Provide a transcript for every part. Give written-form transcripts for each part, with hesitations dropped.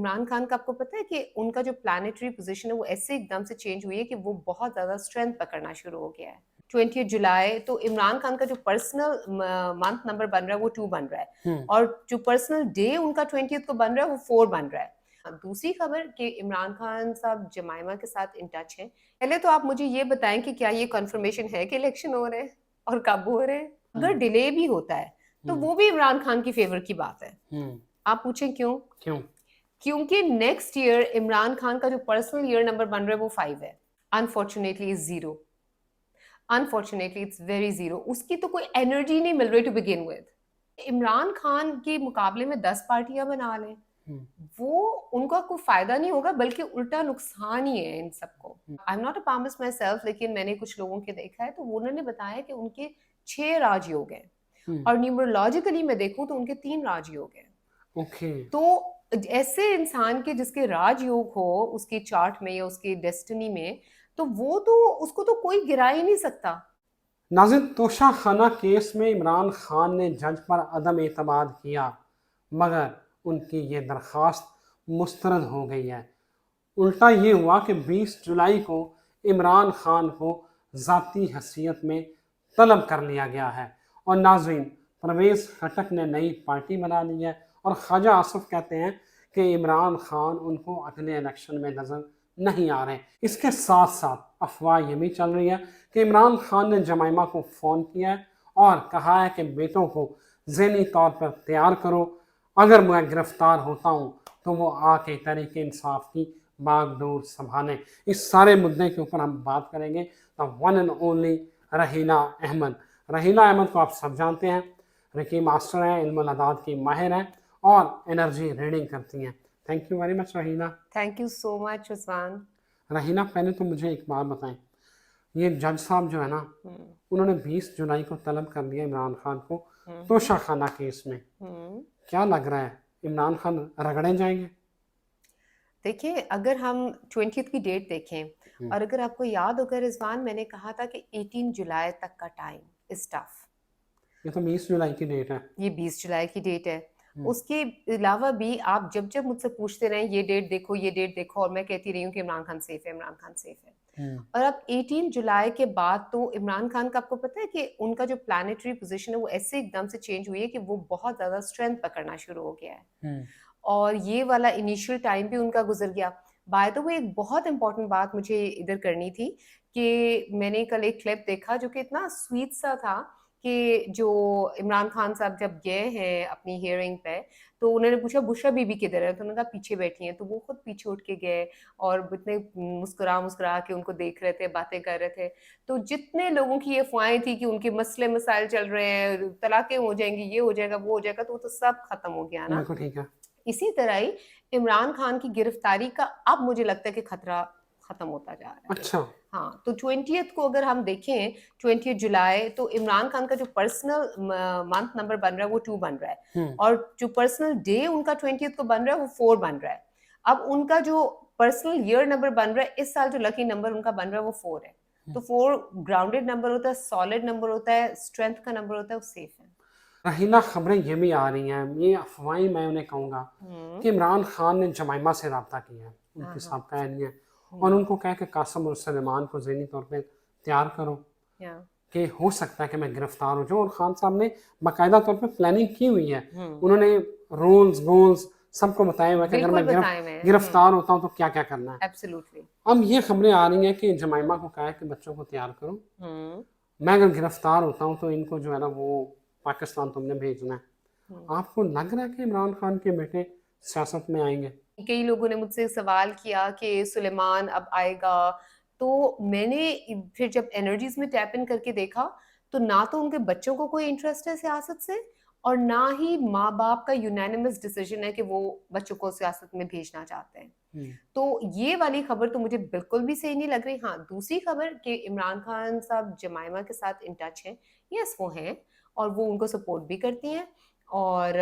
इमरान खान का आपको पता है कि उनका जो प्लानिटरी पोजीशन है वो ऐसे एकदम से चेंज हुई है कि वो बहुत ज्यादा स्ट्रेंथ पकड़ना शुरू हो गया है। 20 जुलाई तो इमरान खान का जो पर्सनल मंथ नंबर बन रहा है वो 2 बन रहा है, और जो पर्सनल डे उनका 20th को बन रहा है वो 4 बन रहा है। दूसरी खबर कि इमरान खान साहब जमाइमा के साथ इन टच हैं। पहले तो आप मुझे ये बताएं कि क्या ये कंफर्मेशन है कि इलेक्शन हो रहे हैं और कब हो रहे हैं। अगर डिले भी होता है तो वो भी इमरान खान की फेवर की बात है। आप पूछें क्यों? क्यों? क्योंकि नेक्स्ट ईयर इमरान खान का जो पर्सनल ईयर नंबर बन रहा है वो 5 है। Unfortunately is zero. Unfortunately it's very zero. उसकी तो कोई एनर्जी नहीं मिल रही to begin with. Imran Khan के मुकाबले में 10 पार्टियां बना लें, वो उनका कोई फायदा नहीं होगा बल्कि उल्टा नुकसान ही है इन सबको। I am not a palmist my self, लेकिन मैंने कुछ लोगों के देखा है तो वो उन्होंने बताया कि उनके 6 राजयोग हैं, और न्यूमरोलॉजिकली मैं देखूं तो उनके 3 राजयोग हैं। ओके। तो ऐसे इंसान के जिसके राजयोग हो उसकी चार्ट में या उसकी डेस्टिनी में, तो वो तो उसको तो कोई गिरा ही नहीं सकता। नाज़रीन, तोशाखाना केस में इमरान खान ने जज पर अदम एतमाद किया, मगर उनकी ये दरख्वास्त मुस्तरद हो गई है। उल्टा ये हुआ कि 20 जुलाई को इमरान खान को ज़ाती हसीयत में तलब कर लिया गया है। और नाज़रीन, परवेज़ खटक ने नई पार्टी बना ली है और ख्वाजा आसिफ कहते हैं कि इमरान खान उनको अगले इलेक्शन में नज़र नहीं आ रहे। इसके साथ साथ अफवाह ये भी चल रही है कि इमरान खान ने जमाइमा को फ़ोन किया है और कहा है कि बेटों को ज़हनी तौर पर तैयार करो, अगर मैं गिरफ्तार होता हूँ तो वो आके तहरीक इंसाफ की बागडोर संभालें। इस सारे मुद्दे के ऊपर हम बात करेंगे। The one and only Raheena Ahmed. Raheena Ahmed को आप सब जानते हैं, रिकी मास्टर हैं, इल्मुल अदाद की माहिर हैं और एनर्जी रीडिंग करती हैं। Thank you very much Raheena. Thank you so much Usman. Raheena, पहले तो मुझे एक बात बताएं, ये जज साहब जो है ना, उन्होंने 20 जुलाई को तलब कर लिया इमरान खान को तोशाखाना केस में। क्या लग रहा है, इमरान खान रगड़े जाएंगे? देखिए, अगर हम 20th की डेट देखें, और अगर आपको याद होगा रिजवान, मैंने कहा था कि 18 जुलाई तक का टाइम इज टफ। ये तो 20 जुलाई की डेट है। ये 20 जुलाई की डेट है। उसके अलावा भी आप जब जब मुझसे पूछते रहे ये डेट देखो ये डेट देखो, और मैं कहती रही हूँ कि इमरान खान सेफ है, इमरान खान सेफ है। और अब 18 जुलाई के बाद तो इमरान खान का आपको पता है कि उनका जो प्लानिटरी पोजीशन है वो ऐसे एकदम से चेंज हुई है कि वो बहुत ज्यादा स्ट्रेंथ पकड़ना शुरू हो गया है, और ये वाला इनिशियल टाइम भी उनका गुजर गया। बाय द वे, एक बहुत इंपॉर्टेंट बात मुझे इधर करनी थी कि मैंने कल एक क्लिप देखा जो कि इतना स्वीट सा था कि जो इमरान खान साहब जब गए हैं अपनी हियरिंग पे, तो उन्होंने पूछा बुशरा बीबी किधर है, तो उन्होंने कहा पीछे बैठी हैं, तो वो खुद पीछे उठ के गए और इतने मुस्कुरा मुस्कुरा के उनको देख रहे थे, बातें कर रहे थे। तो जितने लोगों की ये अफवाहें थी कि उनके मसले मसाइल चल रहे हैं, तलाकें हो जाएंगी, ये हो जाएगा वो हो जाएगा, तो वो तो सब खत्म हो गया ना। बिल्कुल ठीक है। इसी तरह ही इमरान खान की गिरफ्तारी का अब मुझे लगता है कि खतरा खत्म होता जा रहा है। अच्छा। हाँ, तो 20th को अगर हम देखें, 20 जुलाई तो इमरान खान का जो पर्सनल मंथ नंबर बन रहा है वो 2 बन रहा है, और जो पर्सनल डे उनका 20th को बन रहा है वो 4 बन रहा है। अब उनका जो पर्सनल ईयर नंबर बन रहा है इस साल, जो लकी नंबर उनका बन रहा है वो 4 है। तो 4 ग्राउंडेड नंबर होता है, सॉलिड नंबर होता है, स्ट्रेंथ का नंबर होता है, वो सेफ है। रहीना, खबरें ये भी आ रही हैं, ये अफवाहें मैं उन्हें कहूँगा कि इमरान खान ने जमाइमा से रब्ता किया है, उनके साबका अहलिया, और उनको कहा कि कासिम और सलेमान को ज़हनी तौर पे तैयार करो कि हो सकता है कि मैं गिरफ्तार हो जाऊँ। और खान साहब ने बाकायदा तौर पे प्लानिंग की हुई है, उन्होंने रूल्स गोल्स सबको बताया हुआ है कि अगर मैं गिरफ्तार होता हूँ तो क्या क्या करना है। एब्सोल्युटली। अब ये खबरें आ रही हैं कि जमाइमा को कहा है कि बच्चों को तैयार करो, मैं अगर गिरफ्तार होता हूँ तो इनको जो है ना वो पाकिस्तान तुमने भेजना है। आपको लग रहा है कि इमरान खान के बेटे सियासत में आएंगे? कई लोगों ने मुझसे सवाल किया कि सुलेमान अब आएगा, तो मैंने फिर जब एनर्जीज में टैप इन करके देखा, तो ना तो उनके बच्चों को कोई इंटरेस्ट है सियासत से, और ना ही माँ बाप का यूनानिमस डिसीजन है कि वो बच्चों को सियासत में भेजना चाहते हैं। तो ये वाली खबर तो मुझे बिल्कुल भी सही नहीं लग रही। हाँ, दूसरी खबर कि इमरान खान साहब जमाइमा के साथ इन टच हैं, यस वो हैं, और वो उनको सपोर्ट भी करती हैं, और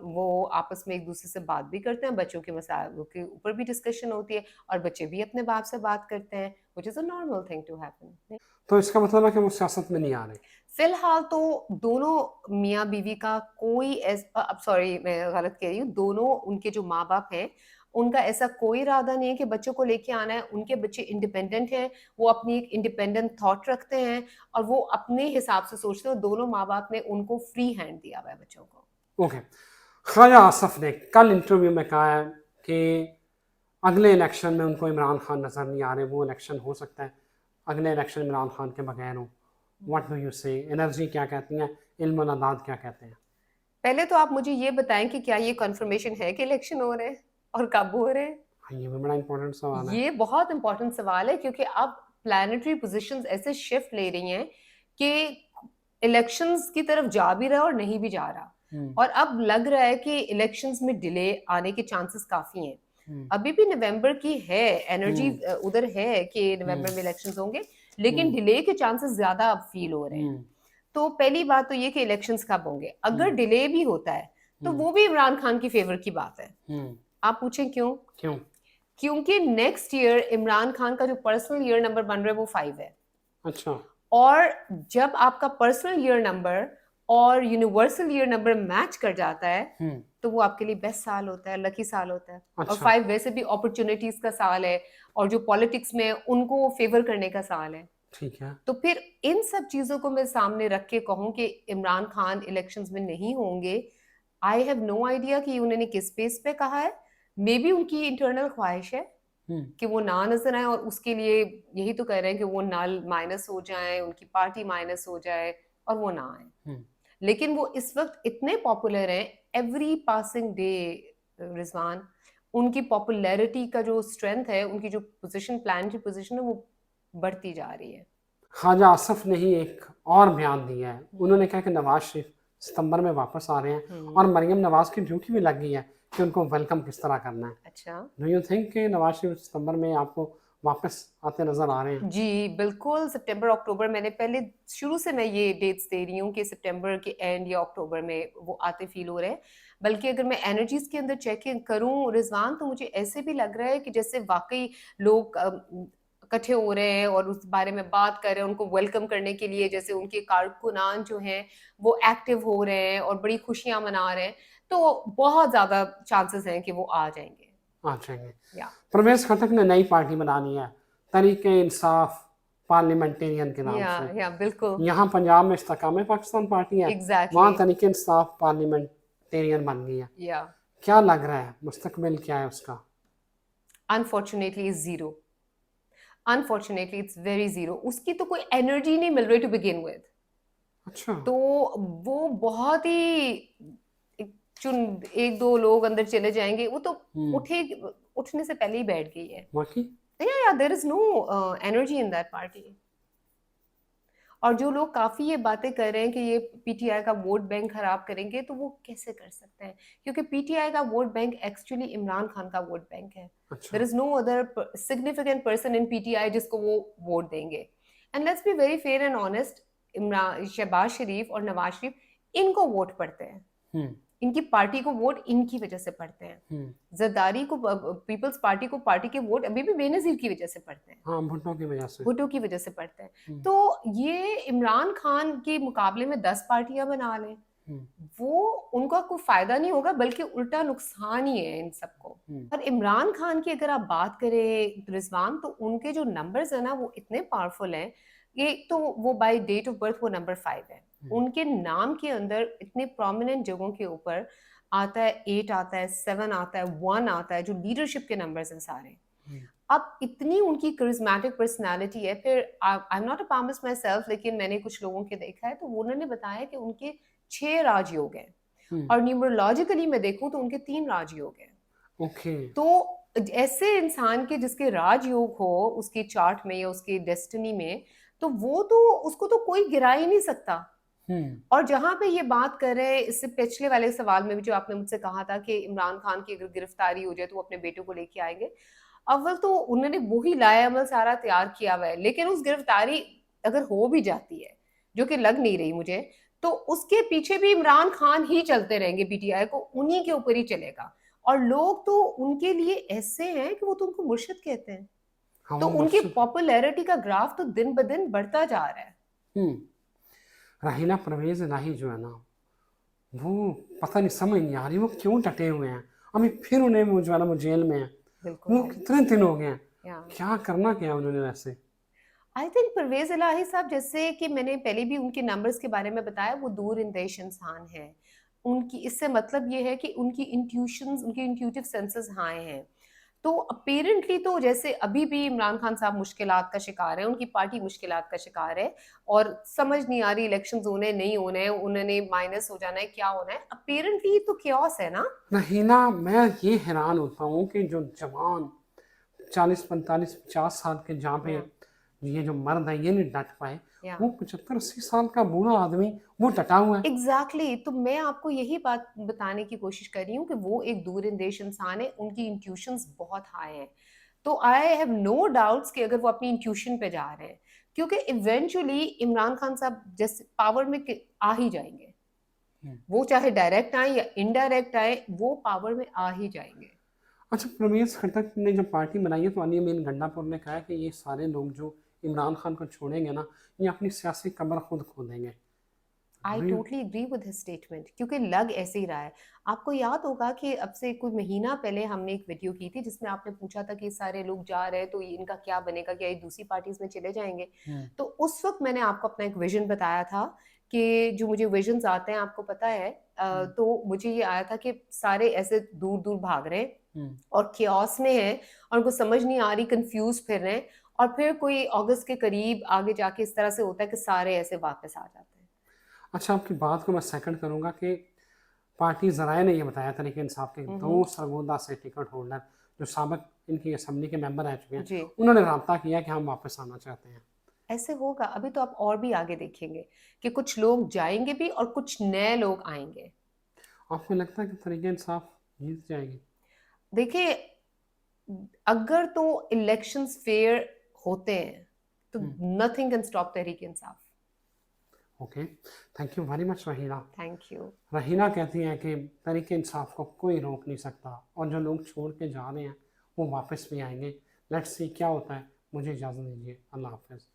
वो आपस में एक दूसरे से बात भी करते हैं, बच्चों के मसाइलों के ऊपर भी डिस्कशन होती है, और बच्चे भी अपने बाप से बात करते हैं, which is a normal thing to happen. तो इसका मतलब है कि वो सियासत में नहीं आ रहे? फिलहाल तो दोनों मियाँ बीवी का कोई अब सॉरी मैं गलत कह रही हूँ, दोनों उनके जो माँ बाप हैं उनका ऐसा कोई इरादा नहीं है कि बच्चों को लेके आना है। उनके बच्चे इंडिपेंडेंट हैं, वो अपनी एक इंडिपेंडेंट थॉट रखते हैं और वो अपने हिसाब से सोचते हैं। दोनों माँ बाप ने उनको फ्री हैंड दिया हुआ है बच्चों को। ओके। ख्वाजा आसफ ने कल इंटरव्यू में कहा है कि अगले इलेक्शन में उनको इमरान खान नज़र नहीं आ रहे, वो इलेक्शन हो सकता है अगले इलेक्शन इमरान खान के बगैर हो। व्हाट डू यू से? एनर्जी क्या कहती हैं, इल्म और नादाद क्या कहते हैं? पहले तो आप मुझे ये बताएं कि क्या ये कंफर्मेशन है कि इलेक्शन हो रहे हैं और कब हो रहे हैं? हाँ, ये भी बड़ा इंपॉर्टेंट सवाल है। ये बहुत इंपॉर्टेंट सवाल है क्योंकि अब प्लानिटरी पोजीशंस ऐसे शिफ्ट ले रही हैं कि इलेक्शंस की तरफ जा भी रहा है और नहीं भी जा रहा। और अब लग रहा है कि इलेक्शंस में डिले आने के चांसेस काफी हैं। अभी भी नवंबर की है एनर्जी, उधर है कि नवंबर में इलेक्शंस होंगे, लेकिन डिले के चांसेस ज्यादा अब फील हो रहे हैं। तो पहली बात तो ये कि इलेक्शंस कब होंगे। अगर डिले भी होता है तो वो भी इमरान खान की फेवर की बात है। आप पूछें क्यों? क्यों? क्योंकि नेक्स्ट ईयर इमरान खान का जो पर्सनल ईयर नंबर बन रहा है वो 5 है। अच्छा। और जब आपका पर्सनल ईयर नंबर और यूनिवर्सल ईयर नंबर मैच कर जाता है तो वो आपके लिए बेस्ट साल होता है, लकी साल होता है। और अच्छा। 5 वैसे भी अपॉर्चुनिटीज का साल है और जो पॉलिटिक्स में उनको फेवर करने का साल है। ठीक है। तो फिर इन सब चीजों को मैं सामने रख के कहूं कि इमरान खान इलेक्शंस में नहीं होंगे, आई हैव नो आइडिया कि उन्होंने किस बेस पे कहा है। मे बी उनकी इंटरनल ख्वाहिश है कि वो ना नजर आए और उसके लिए यही तो कह रहे हैं कि वो नाल माइनस हो जाए, उनकी पार्टी माइनस हो जाए और वो ना आए। लेकिन वो इस वक्त इतने पॉपुलर हैं, एवरी पासिंग डे रिजवान उनकी पॉपुलैरिटी का जो स्ट्रेंथ है, उनकी जो पोजीशन, प्लानिटरी पोजीशन है, वो बढ़ती जा रही है। ख्वाजा आसफ ने ही एक और बयान दिया है। उन्होंने कहा कि नवाज शरीफ सितंबर में वापस आ रहे हैं और मरियम नवाज की ड्यूटी भी लग गई है कि उनको वेलकम किस तरह करना है। अच्छा, डू यू थिंक कि नवाज शरीफ सितंबर में आपको वापस आते नजर आ रहे हैं? जी बिल्कुल। सितंबर अक्टूबर, मैंने पहले शुरू से मैं ये डेट्स दे रही हूँ कि सितंबर के एंड या अक्टूबर में वो आते फील हो रहे हैं। बल्कि अगर मैं एनर्जीज के अंदर चेक करूँ रिजवान, तो मुझे ऐसे भी लग रहा है कि जैसे वाकई लोग इकट्ठे हो रहे हैं और उस बारे में बात कर रहे हैं, उनको वेलकम करने के लिए। जैसे उनके कारकुनान जो हैं वो एक्टिव हो रहे हैं और बड़ी खुशियां मना रहे हैं। तो बहुत ज्यादा चांसेस हैं कि वो आ जाएंगे। आ जाएंगे। या परवेज खटक ने नई पार्टी बनानी है, तरीके इंसाफ पार्लियामेंटेरियन के नाम से। या बिल्कुल, यहाँ पंजाब में इस्तेकाम पाकिस्तान पार्टी है, एग्जैक्टली। वहाँ तरीके इंसाफ पार्लियामेंटेरियन बन गई है। या क्या लग रहा है मुस्तकबिल क्या है उसका? Unfortunately zero. Unfortunately it's very zero. उसकी तो कोई एनर्जी नहीं मिल रही टू बिगिन विद। अच्छा। तो वो बहुत ही एक दो लोग अंदर चले जाएंगे, वो तो उठे उठने से पहले ही बैठ गई है। बाकी या there is no energy in that party. और जो लोग काफी ये बातें कर रहे हैं कि ये पीटीआई का वोट बैंक खराब करेंगे, तो वो कैसे कर सकते हैं? क्योंकि पीटीआई का vote bank actually Imran Khan का वोट बैंक है। अच्छा। There is no other significant person in PTI जिसको वो वोट देंगे। And let's be very fair and honest, Imran, Shahbaz Sharif और नवाज शरीफ इनको वोट पड़ते हैं। इनकी पार्टी को वोट इनकी वजह से पड़ते हैं। जरदारी को, पीपल्स पार्टी को, पार्टी के वोट अभी भी बेनजीर की वजह से पड़ते हैं। हाँ, भुट्टो की वजह से। भुट्टो की वजह से पड़ते हैं। तो ये इमरान खान के मुकाबले में 10 पार्टियां बना लें, वो उनका कोई फायदा नहीं होगा, बल्कि उल्टा नुकसान ही है इन सबको। और इमरान खान की अगर आप बात करें रिजवान, तो उनके जो नंबर्स है ना वो इतने पावरफुल हैं। एक तो वो बाय डेट ऑफ बर्थ वो नंबर 5 है। उनके नाम के अंदर इतने प्रोमिनेंट जगहों के ऊपर आता है 8 आता है, 7 आता है, 1 आता है, जो लीडरशिप के नंबर्स हैं सारे। अब इतनी उनकी करिज्मेटिक पर्सनालिटी है। फिर I am not a palmist my self, लेकिन मैंने कुछ लोगों के देखा है तो उन्होंने बताया कि उनके 6 राजयोग हैं और न्यूमरोलॉजिकली मैं देखूं तो उनके 3 राजयोग हैं। ओके। तो ऐसे इंसान के जिसके राजयोग हो उसके चार्ट में या उसके डेस्टिनी में, तो वो तो उसको तो कोई गिरा ही नहीं सकता। और जहां पे ये बात कर रहे हैं, इससे पिछले वाले सवाल में भी जो आपने मुझसे कहा था कि इमरान खान की अगर गिरफ्तारी हो जाए तो वो अपने बेटे को लेके आएंगे, अव्वल तो उन्होंने वही लाया अमल सारा तैयार किया हुआ है। लेकिन उस गिरफ्तारी अगर हो भी जाती है, जो कि लग नहीं रही मुझे, तो उसके पीछे भी इमरान खान ही चलते रहेंगे। पीटीआई को उन्हीं के ऊपर ही चलेगा और लोग तो उनके लिए ऐसे हैं कि वो तो उनको मुर्शिद कहते हैं। हाँ, तो वो उनकी मुर्शिद। पॉपुलैरिटी का ग्राफ तो दिन ब दिन बढ़ता जा रहा है। राहीला परवेज इलाही जो है ना, वो पता नहीं, समझ नहीं आ रही वो क्यों डटे हुए हैं अभी फिर उन्हें वो जो है ना वो जेल में है, बिल्कुल वो है। कितने दिन हो गए हैं, या क्या करना क्या है उन्होंने वैसे। आई थिंक परवेज इलाही साहब, जैसे कि मैंने पहले भी उनके नंबर्स के बारे में बताया, वो दूर अंदेश इंसान है। उनकी इससे मतलब ये है कि उनकी इंट्यूशंस, उनके इंट्यूटिव सेंसेस हाई हैं। तो अपेरेंटली तो जैसे अभी भी इमरान खान साहब मुश्किलात का शिकार है, उनकी पार्टी मुश्किलात का शिकार है, और समझ नहीं आ रही इलेक्शंस होने नहीं होने हैं, उन्होंने माइनस हो जाना है, क्या होना है। अपेरेंटली तो क्योस है ना। रहीना, मैं ये हैरान होता हूँ कि जो जवान 40 45 50 साल के जहाँ पे या ये जो मर्द है ये नहीं डट पाए, या वो 75 80 साल का बूढ़ा आदमी वो डटा हुआ है। Exactly exactly. तो मैं आपको यही बात बताने की कोशिश कर रही हूँ कि वो एक दूरंदेश इंसान है, उनकी इंट्यूशंस बहुत हाई हैं। तो आई हैव नो डाउट्स कि अगर वो अपनी इंट्यूशन पे जा रहे हैं, क्योंकि इवेंचुअली इमरान खान साहब जैसे पावर में आ ही जाएंगे। वो चाहे डायरेक्ट आए या इनडायरेक्ट आए, वो पावर में आ ही जाएंगे। अच्छा, प्रवेश खट्टक ने जब पार्टी बनाई है तो अली अमीन गंडापुर ने कहा है कि ये सारे लोग जो इमरान खान को छोड़ेंगे ना, ये अपनी सियासी कब्र खुद खोदेंगे। I Agree? Totally agree with his statement, क्योंकि लग ऐसे ही रहा है। आपको याद होगा कि अब से कोई महीना पहले हमने एक वीडियो की थी जिसमें आपने पूछा था कि ये सारे लोग जा रहे हैं तो इनका क्या बनेगा, क्या ये दूसरी पार्टीज में चले जाएंगे। तो उस वक्त मैंने आपको अपना एक विजन बताया था कि जो मुझे विजन्स आते हैं आपको पता है, तो मुझे ये आया था कि सारे ऐसे दूर दूर भाग रहे हैं और क्योस में हैं, और उनको समझ नहीं आ रही, कंफ्यूज फिर रहे हैं, और फिर कोई अगस्त के करीब आगे जाके इस तरह से होता है कि सारे ऐसे वापस आ जाते हैं। अच्छा, आपकी बात को मैं सेकंड करूंगा कि पार्टी ज़राए ने ये बताया तरीक इंसाफ के दो सरगोदा से टिकट होल्डर जो साबिक इनकी असम्बली के मेंबर रह चुके हैं, जी, उन्होंने रब्ता किया कि हम वापस आना चाहते हैं। ऐसे होगा। अभी तो आप और भी आगे देखेंगे कि कुछ लोग जाएंगे भी और कुछ नए लोग आएंगे। आपको लगता है कि तरीके इंसाफ जीत जाएगी? देखिए, अगर तो इलेक्शंस फेयर होते हैं तो nothing can stop Tehreek Insaf. Okay, thank you very much Raheena. Thank you. Raheena कहती हैं कि तरीके इंसाफ को कोई रोक नहीं सकता और जो लोग छोड़ के जा रहे हैं वो वापस भी आएंगे। लेट्स सी क्या होता है। मुझे इजाज़त दीजिए, अल्लाह हाफिज़।